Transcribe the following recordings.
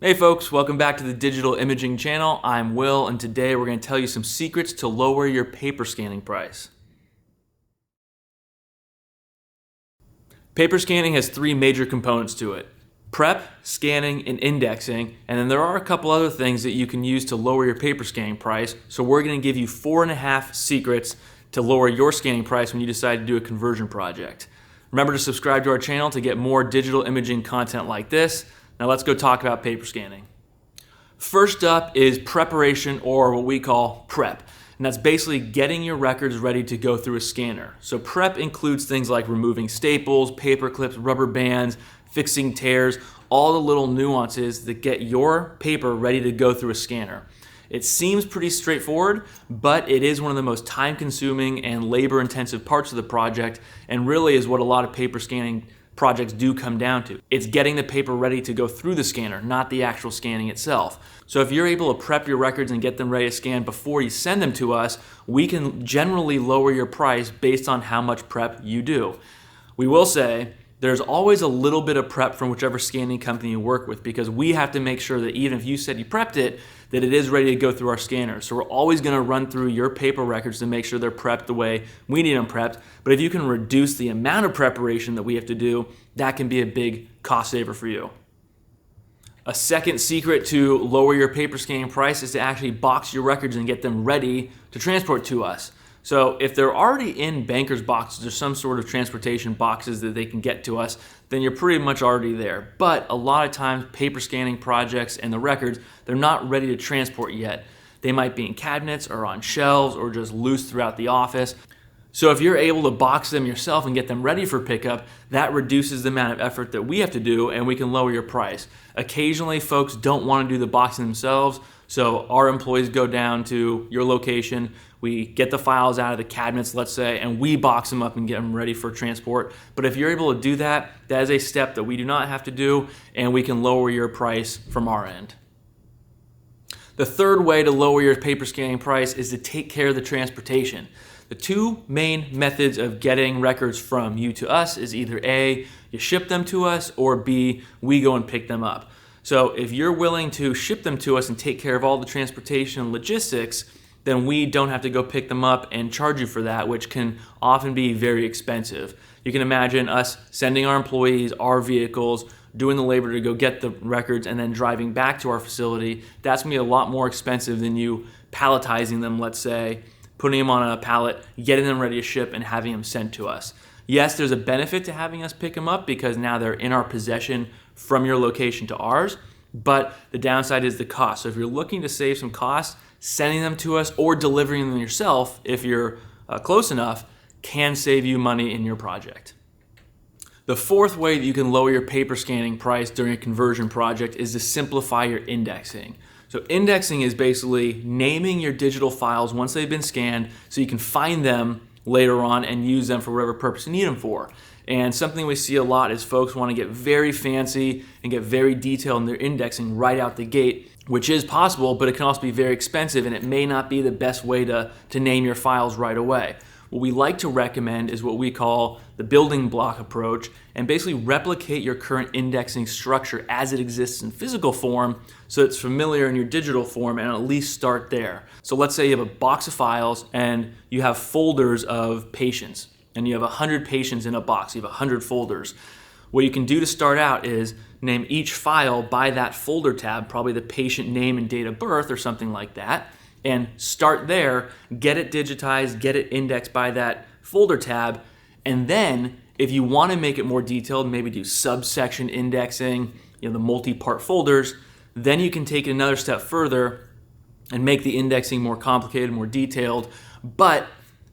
Hey folks, welcome back to the Digital Imaging channel. I'm Will, and today we're going to tell you some secrets to lower your paper scanning price. Paper scanning has three major components to it: prep, scanning, and indexing. And then there are a couple other things that you can use to lower your paper scanning price. So we're going to give you 4.5 secrets to lower your scanning price when you decide to do a conversion project. Remember to subscribe to our channel to get more digital imaging content like this. Now let's go talk about paper scanning. First up is preparation, or what we call prep. And that's basically getting your records ready to go through a scanner. So prep includes things like removing staples, paper clips, rubber bands, fixing tears, all the little nuances that get your paper ready to go through a scanner. It seems pretty straightforward, but it is one of the most time-consuming and labor-intensive parts of the project, and really is what a lot of paper scanning projects do come down to. It's getting the paper ready to go through the scanner, not the actual scanning itself. So if you're able to prep your records and get them ready to scan before you send them to us, we can generally lower your price based on how much prep you do. We will say there's always a little bit of prep from whichever scanning company you work with, because we have to make sure that even if you said you prepped it, that it is ready to go through our scanner. So we're always going to run through your paper records to make sure they're prepped the way we need them prepped. But if you can reduce the amount of preparation that we have to do, that can be a big cost saver for you. A second secret to lower your paper scanning price is to actually box your records and get them ready to transport to us. So if they're already in banker's boxes or some sort of transportation boxes that they can get to us, then you're pretty much already there. But a lot of times paper scanning projects and the records, they're not ready to transport yet. They might be in cabinets or on shelves or just loose throughout the office. So if you're able to box them yourself and get them ready for pickup, that reduces the amount of effort that we have to do, and we can lower your price. Occasionally folks don't want to do the boxing themselves, so our employees go down to your location, we get the files out of the cabinets, let's say, and we box them up and get them ready for transport. But if you're able to do that, that is a step that we do not have to do, and we can lower your price from our end. The third way to lower your paper scanning price is to take care of the transportation. The two main methods of getting records from you to us is either A, you ship them to us, or B, we go and pick them up. So if you're willing to ship them to us and take care of all the transportation and logistics, then we don't have to go pick them up and charge you for that, which can often be very expensive. You can imagine us sending our employees, our vehicles, doing the labor to go get the records, and then driving back to our facility. That's gonna be a lot more expensive than you palletizing them, let's say, putting them on a pallet, getting them ready to ship, and having them sent to us. Yes, there's a benefit to having us pick them up because now they're in our possession from your location to ours, but the downside is the cost. So if you're looking to save some costs, sending them to us or delivering them yourself, if you're close enough, can save you money in your project. The fourth way that you can lower your paper scanning price during a conversion project is to simplify your indexing. So indexing is basically naming your digital files once they've been scanned so you can find them later on and use them for whatever purpose you need them for. And something we see a lot is folks want to get very fancy and get very detailed in their indexing right out the gate, which is possible, but it can also be very expensive, and it may not be the best way to name your files right away. What we like to recommend is what we call the building block approach, and basically replicate your current indexing structure as it exists in physical form so it's familiar in your digital form, and at least start there. So let's say you have a box of files and you have folders of patients, and you have 100 patients in a box, you have 100 folders. What you can do to start out is name each file by that folder tab, probably the patient name and date of birth or something like that, and start there, get it digitized, get it indexed by that folder tab, and then if you want to make it more detailed, maybe do subsection indexing, the multi-part folders, then you can take it another step further and make the indexing more complicated, more detailed, but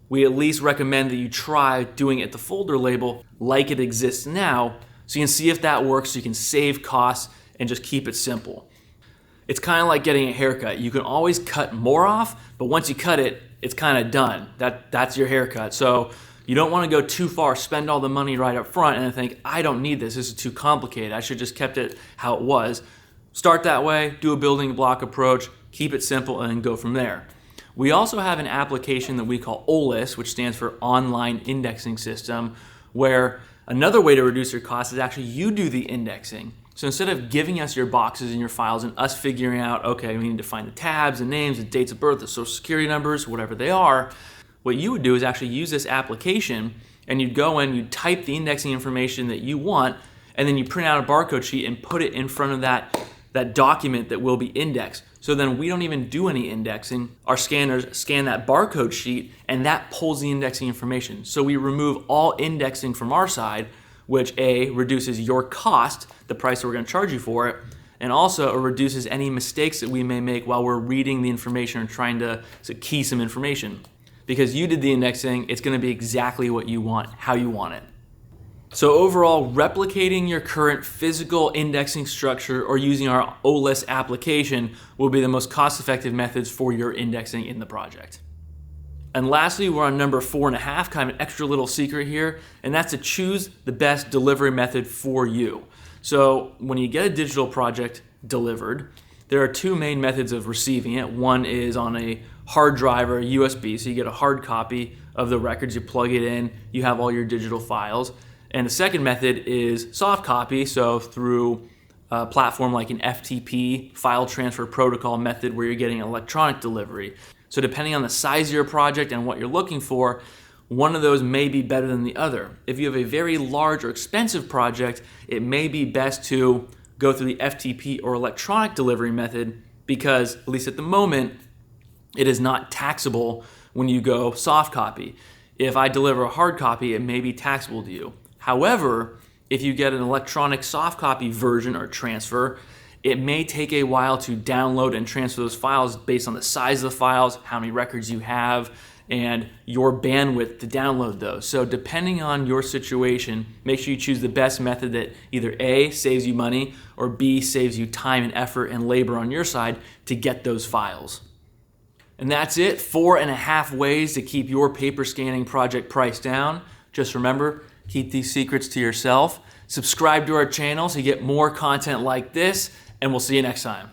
we at least recommend that you try doing it at the folder label like it exists now, so you can see if that works, so you can save costs and just keep it simple. It's kind of like getting a haircut. You can always cut more off, but once you cut it, it's kind of done. That's your haircut. So you don't want to go too far, spend all the money right up front and then think, I don't need this is too complicated. I should just kept it how it was. Start that way, do a building block approach, keep it simple, and then go from there. We also have an application that we call OLIS, which stands for Online Indexing System, where another way to reduce your costs is actually you do the indexing. So instead of giving us your boxes and your files and us figuring out, okay, we need to find the tabs, the names, the dates of birth, the social security numbers, whatever they are, what you would do is actually use this application, and you'd go in, you'd type the indexing information that you want, and then you print out a barcode sheet and put it in front of that document that will be indexed. So then we don't even do any indexing. Our scanners scan that barcode sheet, and that pulls the indexing information. So we remove all indexing from our side, which A, reduces your cost, the price that we're gonna charge you for it, and also it reduces any mistakes that we may make while we're reading the information or trying to key some information. Because you did the indexing, it's gonna be exactly what you want, how you want it. So overall, replicating your current physical indexing structure or using our OList application will be the most cost-effective methods for your indexing in the project. And lastly, we're on number 4.5, kind of an extra little secret here, and that's to choose the best delivery method for you. So when you get a digital project delivered, there are two main methods of receiving it. One is on a hard drive or a USB, so you get a hard copy of the records, you plug it in, you have all your digital files. And the second method is soft copy, so through a platform like an FTP, file transfer protocol method, where you're getting electronic delivery. So depending on the size of your project and what you're looking for, one of those may be better than the other. If you have a very large or expensive project, it may be best to go through the FTP or electronic delivery method because, at least at the moment, it is not taxable when you go soft copy. If I deliver a hard copy, it may be taxable to you. However, if you get an electronic soft copy version or transfer, it may take a while to download and transfer those files based on the size of the files, how many records you have, and your bandwidth to download those. So depending on your situation, make sure you choose the best method that either A, saves you money, or B, saves you time and effort and labor on your side to get those files. And that's it, 4.5 ways to keep your paper scanning project price down. Just remember, keep these secrets to yourself. Subscribe to our channel so you get more content like this, and we'll see you next time.